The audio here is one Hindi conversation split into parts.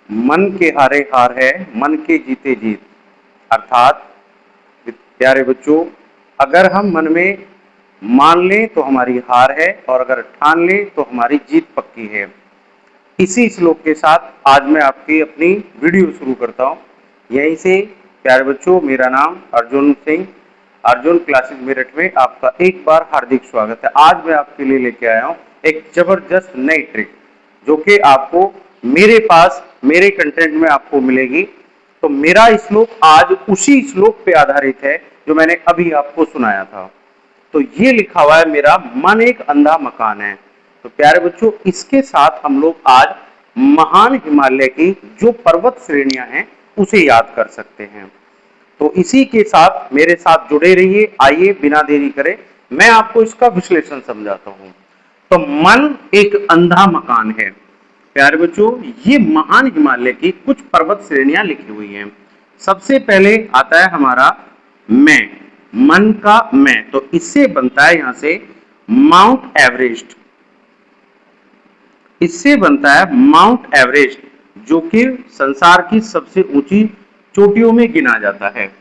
मन के हारे हार है, मन के जीते जीत। अर्थात प्यारे बच्चों, अगर हम मन में मान लें तो हमारी हार है और अगर ठान लें तो हमारी जीत पक्की है। इसी श्लोक के साथ आज मैं आपकी अपनी वीडियो शुरू करता हूँ। यहीं से प्यारे बच्चों, मेरा नाम अर्जुन सिंह, अर्जुन क्लासेस मेरठ में आपका एक बार हार्दिक स्वागत है। आज मैं आपके लिए लेके आया हूँ एक जबरदस्त नई ट्रिक, जो कि आपको मेरे पास मेरे कंटेंट में आपको मिलेगी। तो मेरा श्लोक आज उसी श्लोक पे आधारित है जो मैंने अभी आपको सुनाया था। तो ये लिखा हुआ है, मेरा मन एक अंधा मकान है। तो प्यारे बच्चों, इसके साथ हम लोग आज महान हिमालय की जो पर्वत श्रेणियां हैं उसे याद कर सकते हैं। तो इसी के साथ मेरे साथ जुड़े रहिए। आइए बिना देरी करे मैं आपको इसका विश्लेषण समझाता हूं। तो मन एक अंधा मकान है। प्यारे बच्चों, ये महान हिमालय की कुछ पर्वत श्रेणियां लिखी हुई हैं। सबसे पहले आता है हमारा मैं, मन का मैं। तो इससे बनता है यहां से माउंट एवरेस्ट। इससे बनता है माउंट एवरेस्ट, जो कि संसार की सबसे ऊंची चोटियों में गिना जाता है।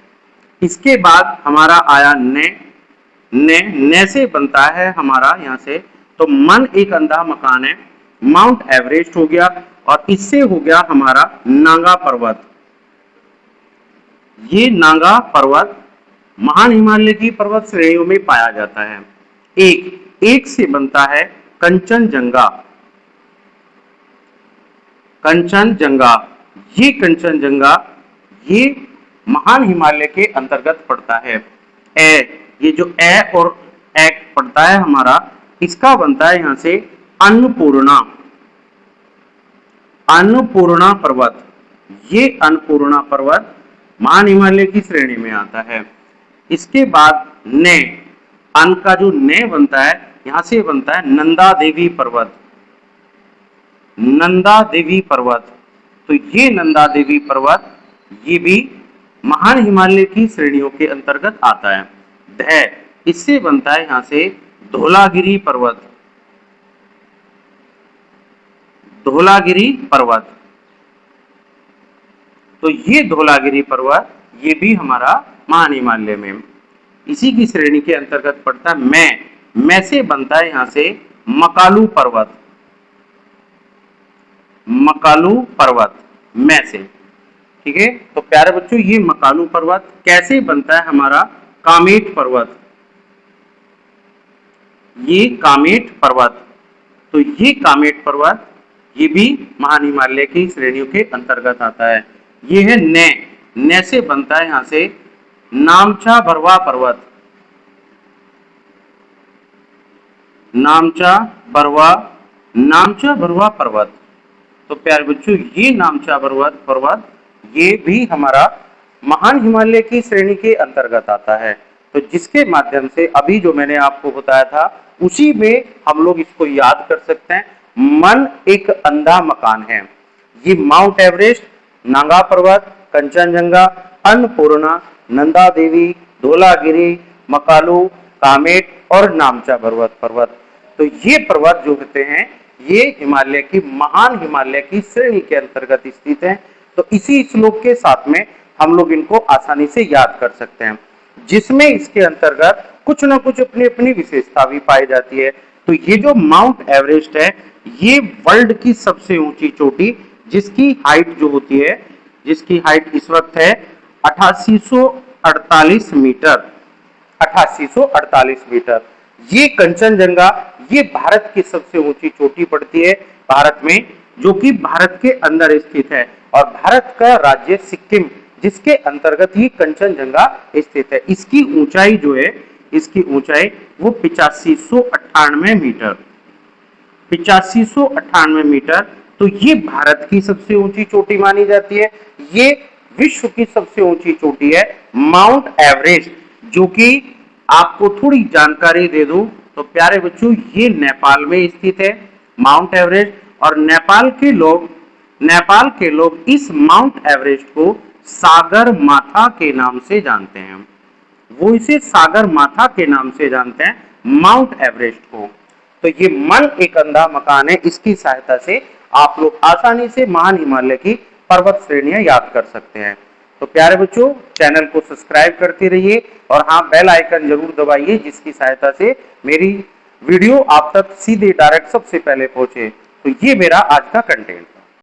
इसके बाद हमारा आया ने से बनता है हमारा यहां से, तो मन एक अंधा मकान है, माउंट एवरेस्ट हो गया। और इससे हो गया हमारा नांगा पर्वत। ये नांगा पर्वत महान हिमालय की पर्वत श्रेणियों में पाया जाता है। एक से बनता है कंचनजंगा। कंचनजंगा, ये कंचनजंगा ये महान हिमालय के अंतर्गत पड़ता है। ये जो ए और एक पड़ता है हमारा, इसका बनता है यहां से अन्नपूर्णा। अन्नपूर्णा पर्वत, ये अन्नपूर्णा पर्वत महान हिमालय की श्रेणी में आता है। इसके बाद ने, अन्न का जो ने बनता है यहां से बनता है नंदा देवी पर्वत। नंदा देवी पर्वत, तो ये नंदा देवी पर्वत ये भी महान हिमालय की श्रेणियों के अंतर्गत आता है। इससे बनता है यहां से धौलागिरी पर्वत। धौलागिरी पर्वत, तो ये धौलागिरी पर्वत ये भी हमारा महान हिमालय में इसी की श्रेणी के अंतर्गत पड़ता है। मैं से बनता है यहां से मकालू पर्वत। मकालू पर्वत मैं से, ठीक है। तो प्यारे बच्चों, ये मकालू पर्वत कैसे बनता है हमारा कामेट पर्वत। ये कामेट पर्वत, तो ये कामेट पर्वत ये भी महान हिमालय की श्रेणियों के अंतर्गत आता है। ये है ने से बनता है यहां से नामचा भरवा पर्वत। नामचा भरवा पर्वत, तो प्यारे बच्चों, ये नामचा पर्वत ये भी हमारा महान हिमालय की श्रेणी के अंतर्गत आता है। तो जिसके माध्यम से अभी जो मैंने आपको बताया था उसी में हम लोग इसको याद कर सकते हैं। मन एक अंधा मकान है। ये माउंट एवरेस्ट, नांगा पर्वत, कंचनजंगा, अन्नपूर्णा, नंदा देवी, धौलागिरी, मकालू, कामेट और नामचा पर्वत, तो ये पर्वत जो होते हैं ये हिमालय की महान हिमालय की श्रेणी के अंतर्गत स्थित हैं। तो इसी श्लोक के साथ में हम लोग इनको आसानी से याद कर सकते हैं, जिसमें इसके अंतर्गत कुछ ना कुछ अपनी अपनी विशेषता भी पाई जाती है। तो ये जो माउंट एवरेस्ट है ये वर्ल्ड की सबसे ऊंची चोटी, जिसकी हाइट जो होती है, जिसकी हाइट इस वक्त है 8848 मीटर। 8848 मीटर। ये कंचनजंगा ये भारत की सबसे ऊंची चोटी पड़ती है भारत में, जो कि भारत के अंदर स्थित है। और भारत का राज्य सिक्किम, जिसके अंतर्गत ये कंचनजंगा स्थित है, इसकी ऊंचाई जो है, इसकी ऊंचाई वो 8598 मीटर। 8598 मीटर, तो ये भारत की सबसे ऊंची चोटी मानी जाती है। ये विश्व की सबसे ऊंची चोटी है माउंट एवरेस्ट, जो कि आपको थोड़ी जानकारी दे दूं तो प्यारे बच्चों, ये नेपाल में स्थित है माउंट एवरेस्ट। और नेपाल के लोग इस माउंट एवरेस्ट को सागर माथा के नाम से जानते हैं। वो इसे सागर माथा के नाम से जानते हैं, माउंट एवरेस्ट को। तो ये मन एक अंधा मकान है, इसकी सहायता से आप लोग आसानी से महान हिमालय की पर्वत श्रेणियां याद कर सकते हैं। तो प्यारे बच्चों, चैनल को सब्सक्राइब करते रहिए और हाँ, बेल आइकन जरूर दबाइए, जिसकी सहायता से मेरी वीडियो आप तक सीधे डायरेक्ट सबसे पहले पहुंचे। तो ये मेरा आज का कंटेंट।